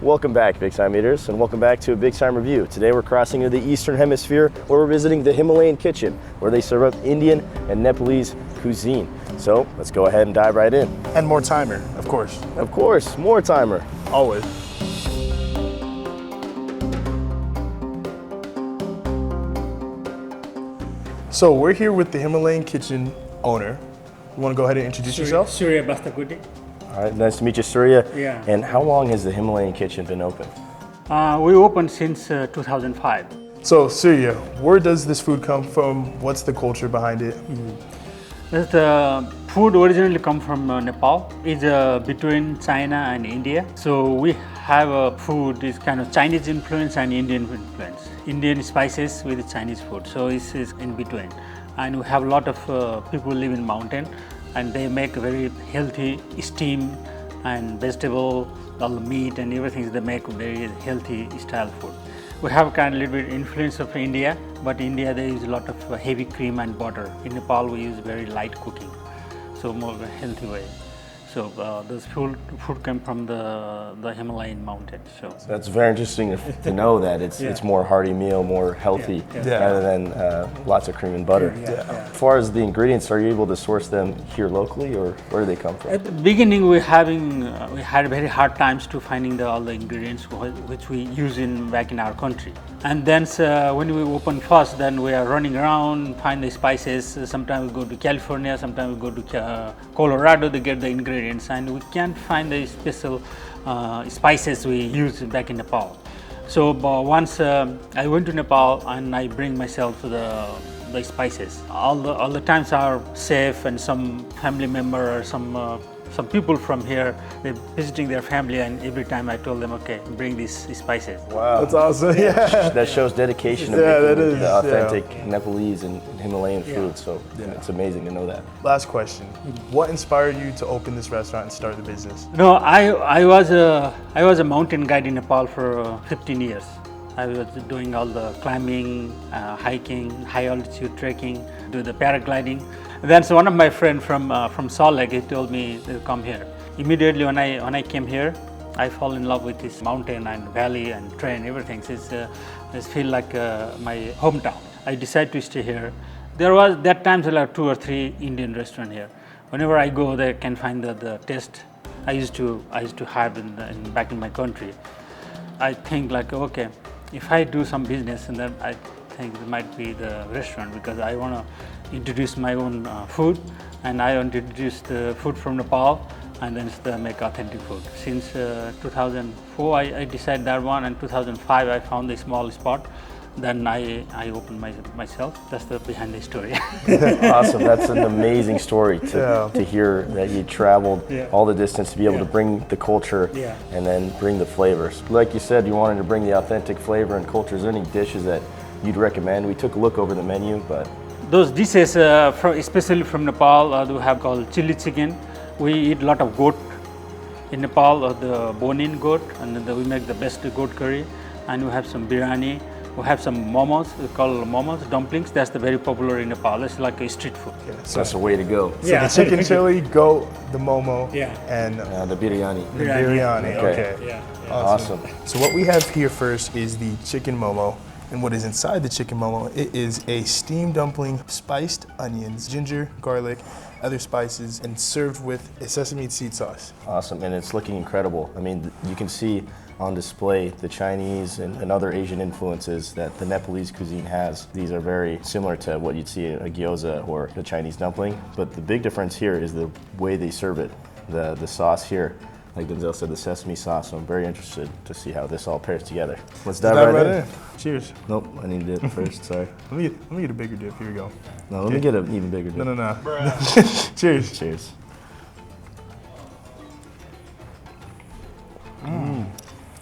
Welcome back, Big Time Eaters, and welcome back to a Big Time Review. Today we're crossing to the Eastern Hemisphere, where we're visiting the Himalayan Kitchen, where they serve up Indian and Nepalese cuisine. So let's go ahead and dive right in. And more timer, of course. Of course, more timer. Always. So we're here with the Himalayan Kitchen owner. You want to go ahead and introduce yourself? Surya Bastakudi. All right, nice to meet you, Surya. Yeah. And how long has the Himalayan Kitchen been open? We opened since 2005. So Surya, where does this food come from? What's the culture behind it? The food originally come from Nepal. It's between China and India. So we have a food is kind of Chinese influence and Indian influence. Indian spices with Chinese food. So it's in between. And we have a lot of people live in mountain, and they make very healthy steam and vegetable, all the meat and everything. They make very healthy style food. We have kind of little bit influence of India, but India there is a lot of heavy cream and butter. In Nepal we use very light cooking, so more of a healthy way. So this food came from the Himalayan mountains. So That's very interesting to know that it's more hearty meal, more healthy, rather than lots of cream and butter. As far as the ingredients, are you able to source them here locally, or where do they come from? at the beginning we had very hard times to finding all the ingredients which we use back in our country. And then when we opened first, then we are running around, find the spices. Sometimes we go to California, sometimes we go to Colorado to get the ingredients, and we can't find the special spices we use back in Nepal. So once I went to Nepal and I bring myself the spices. All the times are safe, and some family member or some people from here, they're visiting their family, and every time I told them, okay, bring these spices. Wow. That's awesome. Yeah. That shows dedication to making the authentic Nepalese and Himalayan food. So it's amazing to know that. Last question. What inspired you to open this restaurant and start the business? No, I was a mountain guide in Nepal for 15 years. I was doing all the climbing, hiking, high altitude trekking, do the paragliding. Then so one of my friends from Salt Lake, he told me to come here. Immediately when I came here, I fall in love with this mountain and valley and train, everything. It feel like my hometown. I decided to stay here. There was that times there are 2 or 3 Indian restaurants here. Whenever I go there, I can find the taste I used to have back in my country. I think like, okay, if I do some business, and then I think it might be the restaurant, because I want to introduce my own food, and I want to introduce the food from Nepal, and then make authentic food. Since 2004 I decided that one, and 2005 I found a small spot. Then I opened myself. That's the behind the story. Awesome. That's an amazing story to hear that you traveled all the distance to be able to bring the culture and then bring the flavors. Like you said, you wanted to bring the authentic flavor and culture. Is there any dishes that you'd recommend? We took a look over the menu, but Those dishes, especially from Nepal, we have called chili chicken. We eat a lot of goat in Nepal, the bone-in goat, and then we make the best goat curry. And we have some biryani. We have some momos, we call momos, dumplings. That's the very popular in Nepal. It's like a street food. so that's the way to go. So the chicken chili, goat, the momo, and The biryani. the biryani. Okay. Yeah. Awesome. So what we have here first is the chicken momo. And what is inside the chicken momo, it is a steamed dumpling, spiced onions, ginger, garlic, other spices, and served with a sesame seed sauce. Awesome, and it's looking incredible. I mean, you can see on display the Chinese and other Asian influences that the Nepalese cuisine has. These are very similar to what you'd see at a gyoza or a Chinese dumpling, but the big difference here is the way they serve it. The sauce here, like Denzel said, the sesame sauce. So I'm very interested to see how this all pairs together. Let's dive right in. Cheers. Nope, I need to dip first, sorry. Let me get a bigger dip. Here we go. No, let me get an even bigger dip. No. Cheers. Cheers.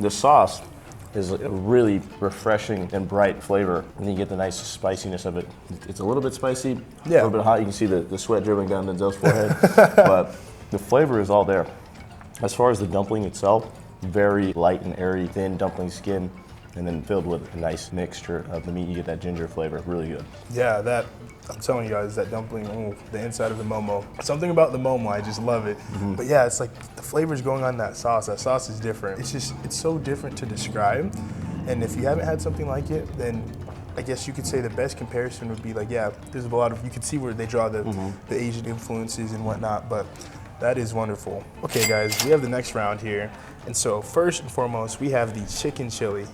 The sauce is a really refreshing and bright flavor, and then you get the nice spiciness of it. It's a little bit spicy, a little bit hot. You can see the sweat dripping down Denzel's forehead, but the flavor is all there. As far as the dumpling itself, very light and airy, thin dumpling skin, and then filled with a nice mixture of the meat. You get that ginger flavor, really good. Yeah, that I'm telling you guys, that dumpling, the inside of the momo. Something about the momo, I just love it. But yeah, it's like the flavors going on that sauce. That sauce is different. It's so different to describe. And if you haven't had something like it, then I guess you could say the best comparison would be like, yeah, there's a lot of, you can see where they draw the Asian influences and whatnot, but that is wonderful. Okay guys, we have the next round here. And so first and foremost, we have the chicken chili.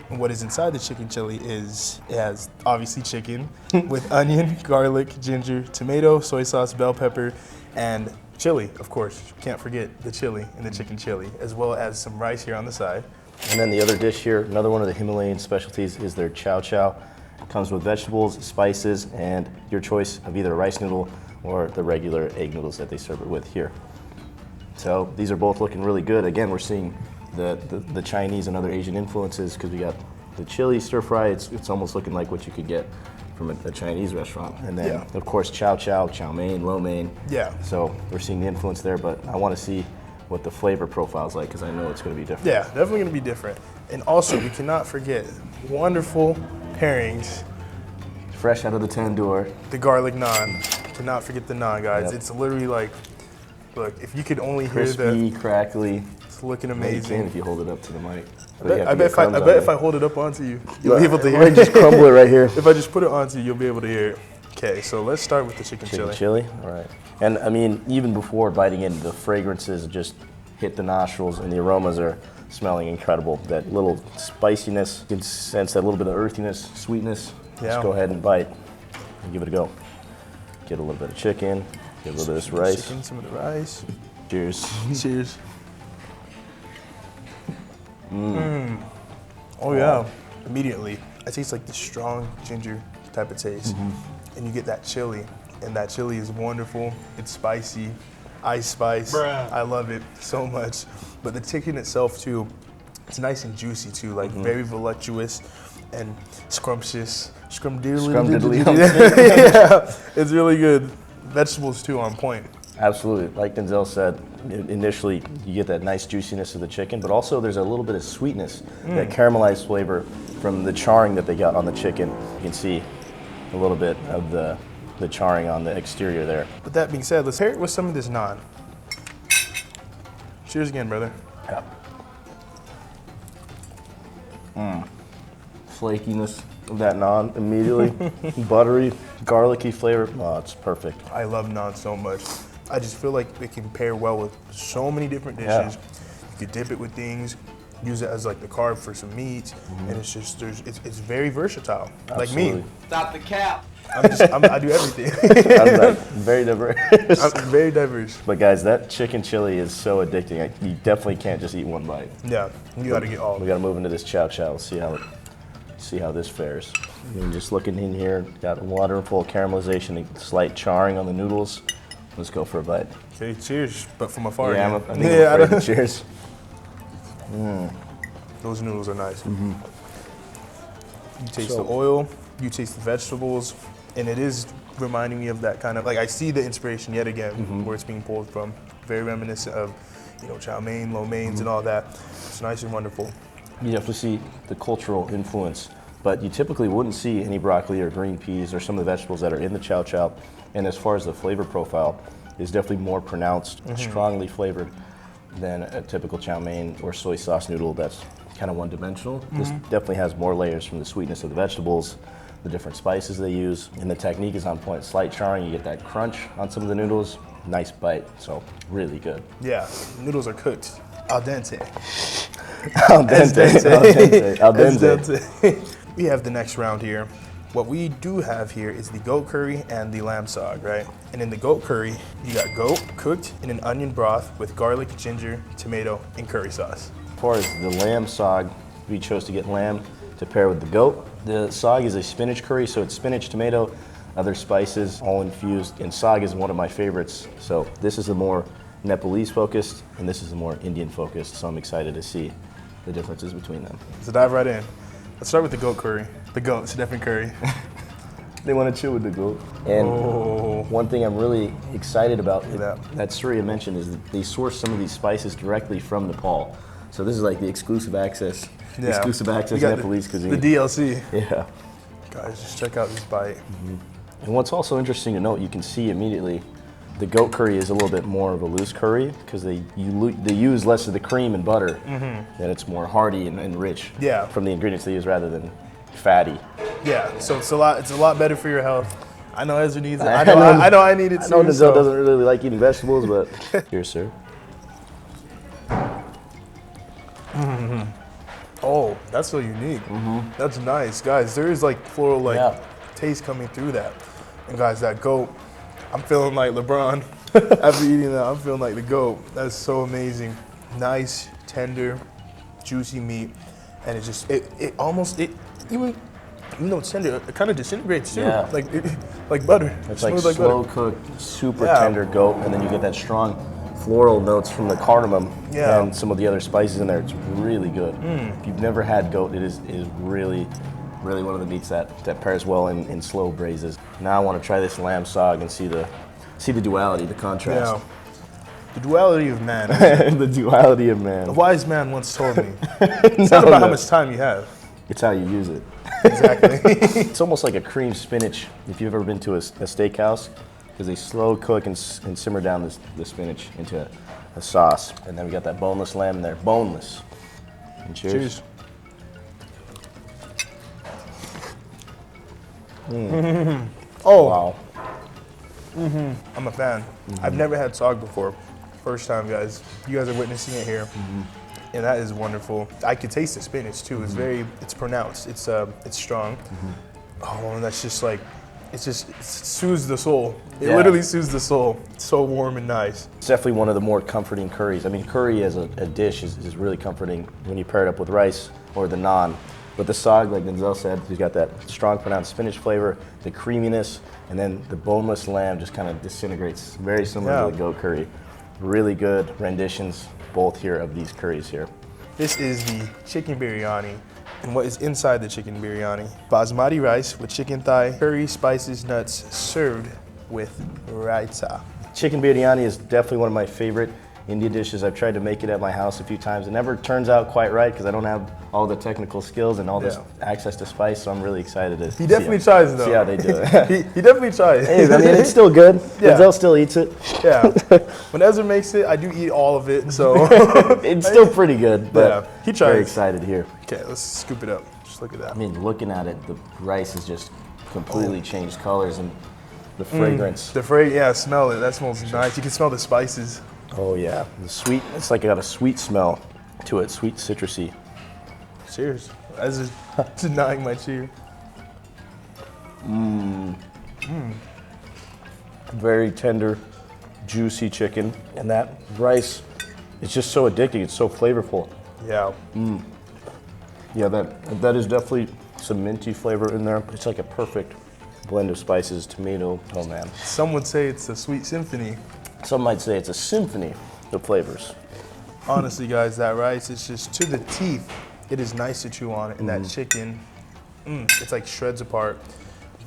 And what is inside the chicken chili is, it has obviously chicken with onion, garlic, ginger, tomato, soy sauce, bell pepper, and chili, of course. Can't forget the chili and the chicken chili, as well as some rice here on the side. And then the other dish here, another one of the Himalayan specialties, is their chow chow. It comes with vegetables, spices, and your choice of either a rice noodle or the regular egg noodles that they serve it with here. So these are both looking really good. Again, we're seeing the Chinese and other Asian influences because we got the chili stir fry. It's almost looking like what you could get from a Chinese restaurant. And then, of course, chow chow, chow mein, lo mein. Yeah. So we're seeing the influence there, but I want to see what the flavor profile is like because I know it's going to be different. Yeah, definitely going to be different. And also, we cannot forget wonderful pairings. Fresh out of the tandoor. The garlic naan. Cannot forget the naan, guys. Yep. It's literally like, look, if you could only hear Crispy, crackly. it's looking You can amazing. if you hold it up to the mic. I bet if I hold it up onto you, you'll be able to hear it. it. Just crumble it right here. If I just put it onto you, you'll be able to hear it. Okay, so let's start with the chicken Chicken chili. chili, all right. And I mean, even before biting in, the fragrances just hit the nostrils and the aromas are smelling incredible. That little spiciness, you can sense that little bit of earthiness, sweetness. Yeah. Just go ahead and bite and give it a go. Get a little bit of chicken, get a little bit of this rice. Chicken, some of the rice. Cheers. Cheers. Oh yeah, immediately. I taste like the strong ginger type of taste. And you get that chili, and that chili is wonderful. It's spicy, ice spice. Bruh. I love it so much. But the chicken itself too, it's nice and juicy too, like very voluptuous and scrumptious. Scrumdiddly. Yeah, it's really good. Vegetables too on point. Absolutely. Like Denzel said, initially you get that nice juiciness of the chicken, but also there's a little bit of sweetness, that caramelized flavor from the charring that they got on the chicken. You can see a little bit of the charring on the exterior there. But that being said, let's pair it with some of this naan. Cheers again, brother. Yeah. Flakiness of that naan immediately. Buttery, garlicky flavor. Oh, it's perfect. I love naan so much. I just feel like it can pair well with so many different dishes. Yeah. You could dip it with things, use it as like the carb for some meat, and it's just it's very versatile. Absolutely. Like me, Stop the cap. I do everything. I'm like very diverse. I'm very diverse. But guys, that chicken chili is so addicting. You definitely can't just eat one bite. Yeah, you got to get all. We got to move into this chow chow. See how this fares. And just looking in here, got a wonderful caramelization, and slight charring on the noodles. Let's go for a bite. Okay, cheers. But from afar. Yeah, again. I think I'm afraid to cheers. Those noodles are nice. You taste So- the oil, you taste the vegetables, and it is reminding me of that kind of, like I see the inspiration yet again where it's being pulled from. Very reminiscent of, chow mein, lo meins, and all that. It's nice and wonderful. You definitely see the cultural influence, but you typically wouldn't see any broccoli or green peas or some of the vegetables that are in the chow chow. And as far as the flavor profile, is definitely more pronounced, strongly flavored than a typical chow mein or soy sauce noodle that's kind of one-dimensional. This definitely has more layers from the sweetness of the vegetables, the different spices they use, and the technique is on point. Slight charring, you get that crunch on some of the noodles, nice bite, so really good. Yeah, noodles are cooked al dente. Al dente, al dente, al dente. dente. We have the next round here. What we do have here is the goat curry and the lamb saag, right? And in the goat curry, you got goat cooked in an onion broth with garlic, ginger, tomato, and curry sauce. As far as the lamb saag, we chose to get lamb to pair with the goat. The saag is a spinach curry, so it's spinach, tomato, other spices, all infused. And saag is one of my favorites. So this is a more Nepalese focused, and this is a more Indian focused. So I'm excited to see the differences between them. So dive right in. Let's start with the goat curry. The goat, it's a different curry. They want to chill with the goat. And one thing I'm really excited about that Surya mentioned is that they source some of these spices directly from Nepal. So this is like the exclusive access We got Nepalese cuisine. The DLC. Yeah. Guys, just check out this bite. And what's also interesting to note, you can see immediately the goat curry is a little bit more of a loose curry because they use less of the cream and butter, and it's more hearty and rich from the ingredients they use rather than fatty. Yeah, so it's a lot better for your health. I know Ezra needs it. I know I need it too. I know Denzel doesn't really like eating vegetables, but here, sir. Oh, that's so unique. That's nice, guys. There is like floral taste coming through that. And guys, that goat, I'm feeling like LeBron after eating that. I'm feeling like the goat. That's so amazing. Nice, tender, juicy meat, and it just even though it's tender, it kind of disintegrates too, like butter. It's like slow cooked, super tender goat, and then you get that strong floral notes from the cardamom and some of the other spices in there. It's really good. If you've never had goat, it is really one of the meats that pairs well in slow braises. Now I want to try this lamb saag and see the duality, the contrast. Yeah. The duality of man. The duality of man. A wise man once told me, it's not about how much time you have. It's how you use it. Exactly. It's almost like a creamed spinach if you've ever been to a steakhouse, because they slow cook and simmer down the spinach into a sauce. And then we got that boneless lamb in there. Boneless. And cheers. Oh, wow. I'm a fan. I've never had saag before. First time, guys. You guys are witnessing it here. And that is wonderful. I could taste the spinach too. It's pronounced. It's strong. Oh, and that's just like, it soothes the soul. It literally soothes the soul. It's so warm and nice. It's definitely one of the more comforting curries. I mean, curry as a dish is really comforting when you pair it up with rice or the naan. But the saag, like Denzel said, he's got that strong, pronounced spinach flavor, the creaminess, and then the boneless lamb just kind of disintegrates. Very similar to the goat curry. Really good renditions, both here of these curries here. This is the chicken biryani. And what is inside the chicken biryani? Basmati rice with chicken thigh, curry, spices, nuts, served with raita. Chicken biryani is definitely one of my favorite Indian dishes. I've tried to make it at my house a few times. It never turns out quite right because I don't have all the technical skills and all this access to spice, so I'm really excited to He definitely tries though. See how they do it. he definitely tries. Hey, I mean, it's still good. Denzel still eats it. Yeah. When Ezra makes it, I do eat all of it, so. It's still pretty good, but he tries. Very excited here. Okay, let's scoop it up. Just look at that. I mean, looking at it, the rice has just completely changed colors and the fragrance. Smell it. That smells nice. You can smell the spices. Oh yeah, the sweet, it's like it got a sweet smell to it, sweet citrusy. Cheers. Ezra's denying my cheer. Very tender, juicy chicken, and that rice is just so addicting, it's so flavorful. Yeah. Yeah, that is definitely some minty flavor in there. It's like a perfect blend of spices, tomato, oh man. Some would say it's a sweet symphony. Some might say it's a symphony of flavors. Honestly, guys, that rice is just to the teeth. It is nice to chew on, and that chicken, it's like shreds apart.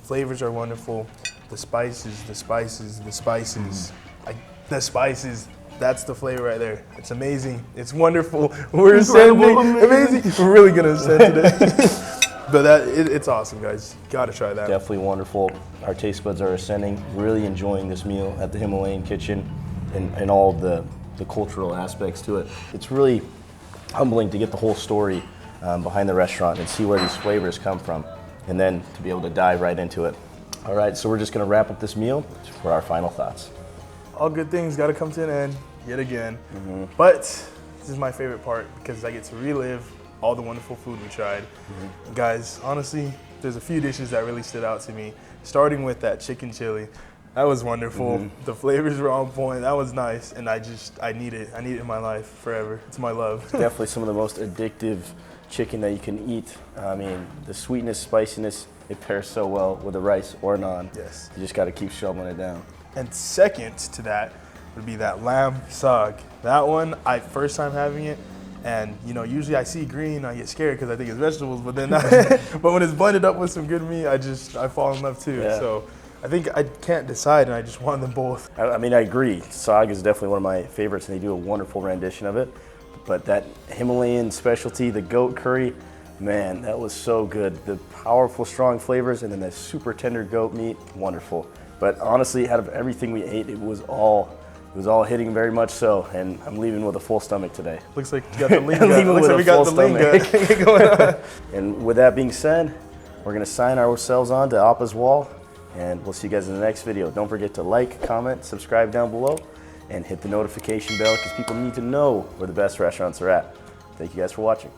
Flavors are wonderful. The spices, that's the flavor right there. It's amazing. It's wonderful. We're ascending. Amazing. We're really gonna ascend today. But it's awesome, guys. Gotta try that. Definitely wonderful. Our taste buds are ascending. Really enjoying this meal at the Himalayan Kitchen and all the cultural aspects to it. It's really humbling to get the whole story behind the restaurant and see where these flavors come from, and then to be able to dive right into it. All right, so we're just gonna wrap up this meal for our final thoughts. All good things gotta come to an end, yet again. But this is my favorite part because I get to relive all the wonderful food we tried. Guys, honestly, there's a few dishes that really stood out to me, starting with that chicken chili. That was wonderful. The flavors were on point. That was nice, and I need it. I need it in my life forever. It's my love. Definitely some of the most addictive chicken that you can eat. I mean, the sweetness, spiciness, it pairs so well with the rice or naan. Yes. You just got to keep shoveling it down. And second to that would be that lamb saag. That one, first time having it, and usually I see green, I get scared because I think it's vegetables, but then but when it's blended up with some good meat, I fall in love too. Yeah. So I think I can't decide, and I just want them both. I mean, I agree. Saag is definitely one of my favorites, and they do a wonderful rendition of it. But that Himalayan specialty, the goat curry, Man, that was so good. The powerful, strong flavors, and then the super tender goat meat, wonderful. But honestly, out of everything we ate, it was all hitting very much so, and I'm leaving with a full stomach today. Looks like you got the lean I'm gut. leaving Looks with like a we got full the lean gut going on. And with that being said, we're gonna sign ourselves on to Appa's wall, and we'll see you guys in the next video. Don't forget to like, comment, subscribe down below, and hit the notification bell because people need to know where the best restaurants are at. Thank you guys for watching.